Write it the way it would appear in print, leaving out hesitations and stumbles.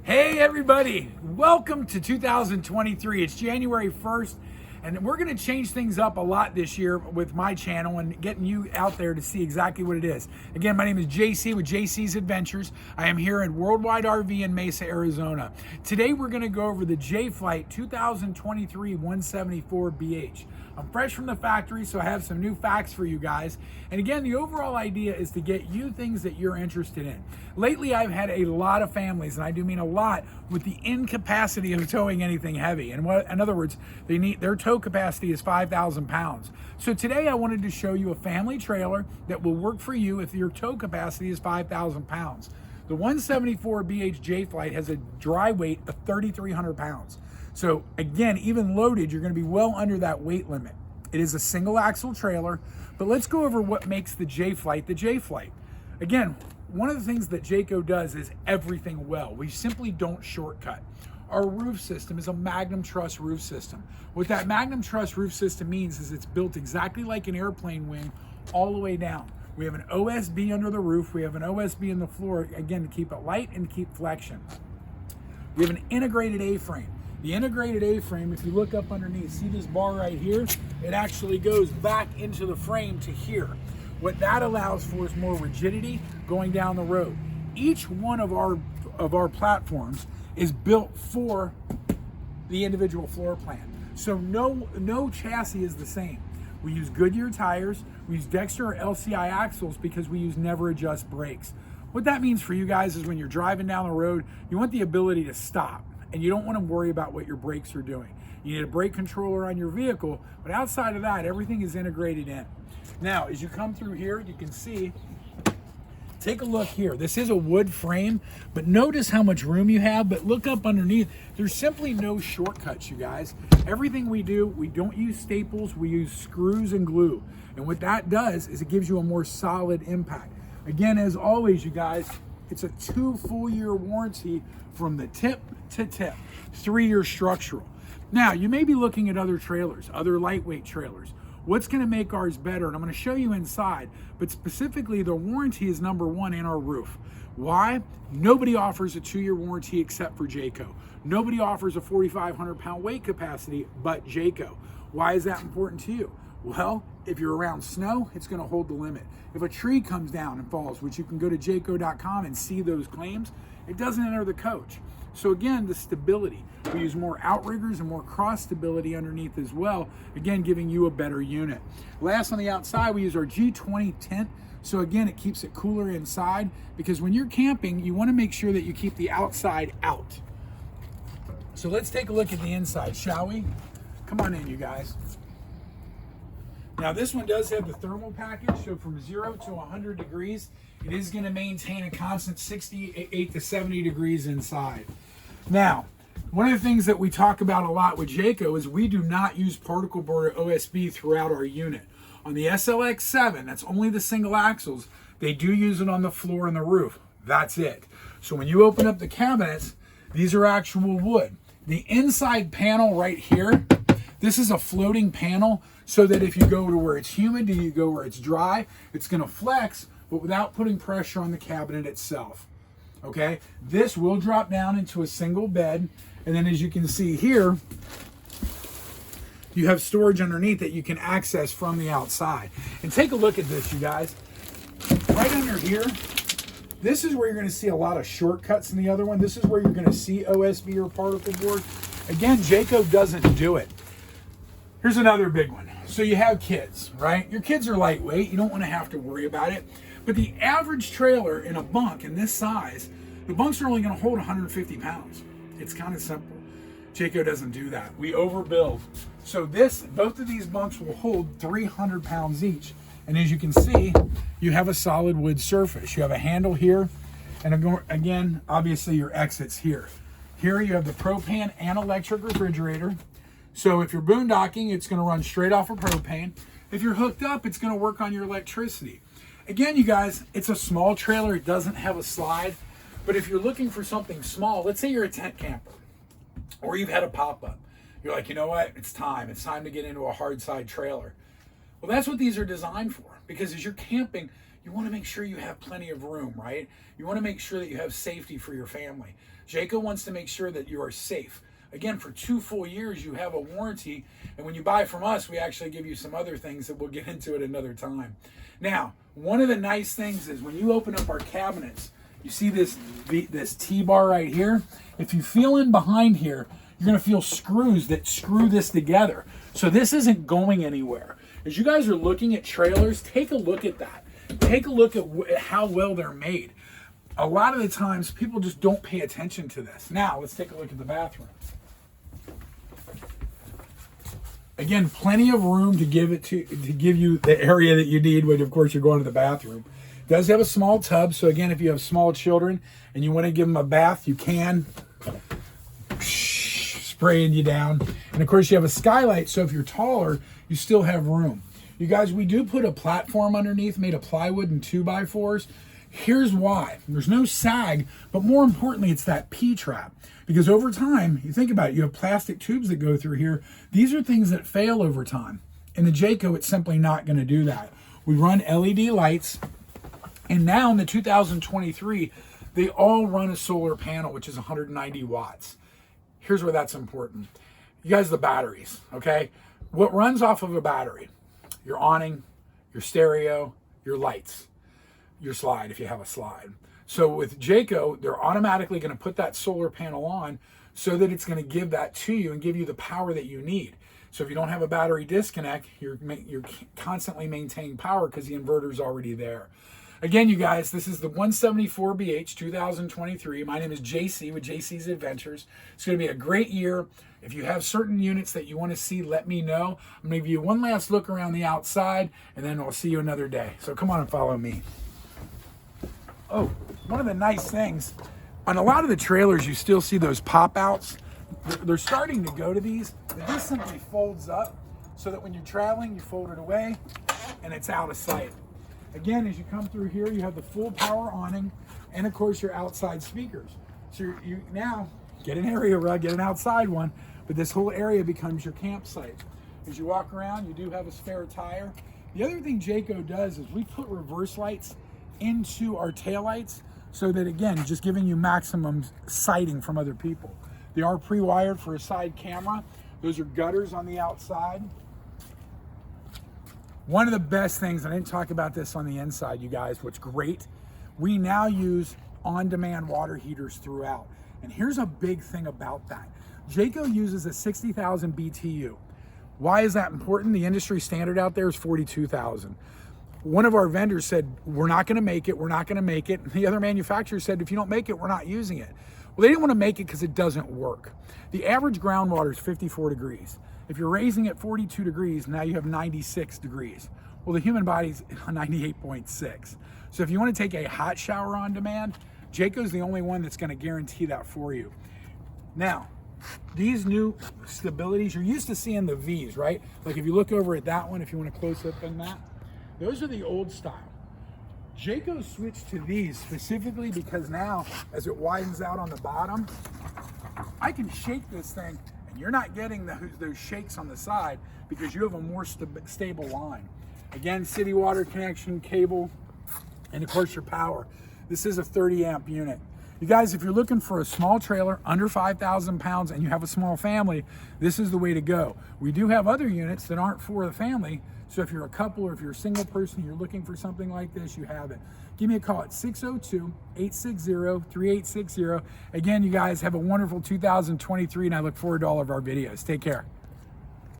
Hey everybody, welcome to 2023. It's January 1st and we're going to change things up a lot this year with my channel and getting you out there to see exactly what it is. Again, my name is JC with JC's Adventures. I am here at Worldwide RV in Mesa, Arizona. Today we're going to go over the Jayflight 2023 174BH. I'm fresh from the factory, so I have some new facts for you guys. And again, the overall idea is to get you things that you're interested in. Lately, I've had a lot of families, and I do mean a lot, with the incapacity of towing anything heavy. And in other words, their tow capacity is 5,000 pounds. So today I wanted to show you a family trailer that will work for you if your tow capacity is 5,000 pounds. The 174BH Jayflight has a dry weight of 3,300 pounds. So again, even loaded, you're going to be well under that weight limit. It is a single axle trailer, but let's go over what makes the Jayflight the Jayflight. Again, one of the things that JAYCO does is everything well. We simply don't shortcut. Our roof system is a Magnum Truss roof system. What that Magnum Truss roof system means is it's built exactly like an airplane wing all the way down. We have an OSB under the roof. We have an OSB in the floor, again, to keep it light and to keep flexion. We have an integrated A-frame. The integrated A-frame, if you look up underneath, see this bar right here? It actually goes back into the frame to here. What that allows for is more rigidity going down the road. Each one of our platforms is built for the individual floor plan. So no chassis is the same. We use Goodyear tires, we use Dexter or LCI axles because we use never adjust brakes. What that means for you guys is when you're driving down the road, you want the ability to stop. And you don't want to worry about what your brakes are doing. You need a brake controller on your vehicle, but outside of that, everything is integrated in. Now, as you come through here, you can see, take a look here. This is a wood frame, but notice how much room you have, but look up underneath. There's simply no shortcuts, you guys. Everything we do, we don't use staples, we use screws and glue. And what that does is it gives you a more solid impact. Again, as always, you guys, it's a 2 full-year warranty from the tip to tip, 3-year structural. Now, you may be looking at other trailers, other lightweight trailers. What's going to make ours better? And I'm going to show you inside, but specifically the warranty is number 1 in our roof. Why? Nobody offers a 2-year warranty except for JAYCO. Nobody offers a 4,500 pound weight capacity but JAYCO. Why is that important to you? Well, if you're around snow, it's going to hold the limit. If a tree comes down and falls, which you can go to jayco.com and see those claims, it doesn't enter the coach. So again, the stability. We use more outriggers and more cross stability underneath as well, again, giving you a better unit. Last, on the outside, we use our G20 tent. So again, it keeps it cooler inside because when you're camping, you want to make sure that you keep the outside out. So let's take a look at the inside, shall we? Come on in, you guys. Now this one does have the thermal package, so from 0 to 100 degrees, it is going to maintain a constant 68 to 70 degrees inside. Now, one of the things that we talk about a lot with JAYCO is we do not use particle board or OSB throughout our unit. On the SLX7, that's only the single axles, they do use it on the floor and the roof. That's it. So when you open up the cabinets, these are actual wood. The inside panel right here, this is a floating panel so that if you go to where it's humid, you go where it's dry, it's going to flex, but without putting pressure on the cabinet itself. Okay, this will drop down into a single bed, and then as you can see here, you have storage underneath that you can access from the outside. And take a look at this, you guys. Right under here, this is where you're going to see a lot of shortcuts in the other one. This is where you're going to see OSB or particle board. Again, JAYCO doesn't do it. Here's another big one. So you have kids, right? Your kids are lightweight. You don't want to have to worry about it. But the average trailer in a bunk in this size, the bunks are only going to hold 150 pounds. It's kind of simple. JAYCO doesn't do that. We overbuild. So both of these bunks will hold 300 pounds each. And as you can see, you have a solid wood surface. You have a handle here. And again, obviously your exits here. Here you have the propane and electric refrigerator. So if you're boondocking, it's going to run straight off of propane. If you're hooked up, it's going to work on your electricity. Again, you guys, it's a small trailer. It doesn't have a slide. But if you're looking for something small, let's say you're a tent camper or you've had a pop-up. You're like, you know what? It's time. It's time to get into a hard side trailer. Well, that's what these are designed for, because as you're camping, you want to make sure you have plenty of room, right? You want to make sure that you have safety for your family. JAYCO wants to make sure that you are safe. Again, for 2 full years, you have a warranty. And when you buy from us, we actually give you some other things that we'll get into at another time. Now, one of the nice things is when you open up our cabinets, you see this T-bar right here? If you feel in behind here, you're gonna feel screws that screw this together. So this isn't going anywhere. As you guys are looking at trailers, take a look at that. Take a look at how well they're made. A lot of the times, people just don't pay attention to this. Now, let's take a look at the bathroom. Again, plenty of room to give you the area that you need when, of course, you're going to the bathroom. It does have a small tub, so again, if you have small children and you want to give them a bath, you can. Spraying you down. And of course, you have a skylight, so if you're taller, you still have room. You guys, we do put a platform underneath made of plywood and 2x4s. Here's why. There's no sag, but more importantly, it's that P-trap. Because over time, you think about it, you have plastic tubes that go through here. These are things that fail over time. In the JAYCO, it's simply not going to do that. We run LED lights, and now in the 2023, they all run a solar panel, which is 190 watts. Here's where that's important. You guys, the batteries, okay? What runs off of a battery? Your awning, your stereo, your lights, your slide if you have a slide. So with JAYCO, they're automatically going to put that solar panel on so that it's going to give that to you and give you the power that you need. So if you don't have a battery disconnect, you're constantly maintaining power because the inverter's already there. Again, you guys, this is the 174BH 2023. My name is JC with JC's Adventures. It's going to be a great year. If you have certain units that you want to see, let me know. I'm going to give you one last look around the outside, and then I'll see you another day. So come on and follow me. Oh, one of the nice things, on a lot of the trailers, you still see those pop-outs. They're starting to go to these. This simply folds up so that when you're traveling, you fold it away, and it's out of sight. Again, as you come through here, you have the full power awning, and of course your outside speakers. So you now get an area rug, get an outside one, but this whole area becomes your campsite. As you walk around, you do have a spare tire. The other thing JAYCO does is we put reverse lights into our taillights so that, again, just giving you maximum sighting from other people. They are pre-wired for a side camera. Those are gutters on the outside. One of the best things, I didn't talk about this on the inside, you guys, what's great, we now use on-demand water heaters throughout. And here's a big thing about that. JAYCO uses a 60,000 BTU. Why is that important? The industry standard out there is 42,000. One of our vendors said, we're not gonna make it, we're not gonna make it. And the other manufacturer said, if you don't make it, we're not using it. Well, they didn't wanna make it because it doesn't work. The average groundwater is 54 degrees. If you're raising it 42 degrees, now you have 96 degrees. Well, the human body's 98.6. So if you want to take a hot shower on demand, JAYCO's the only one that's going to guarantee that for you. Now, these new stabilities, you're used to seeing the V's, right? Like if you look over at that one, if you want to close up on that, those are the old style. JAYCO switched to these specifically because now, as it widens out on the bottom, I can shake this thing. You're not getting those shakes on the side because you have a more stable line. Again, city water connection, cable, and of course your power. This is a 30 amp unit. You guys, if you're looking for a small trailer under 5,000 pounds and you have a small family, this is the way to go. We do have other units that aren't for the family. So if you're a couple or if you're a single person, you're looking for something like this, you have it. Give me a call at 602-860-3860. Again, you guys have a wonderful 2023, and I look forward to all of our videos. Take care.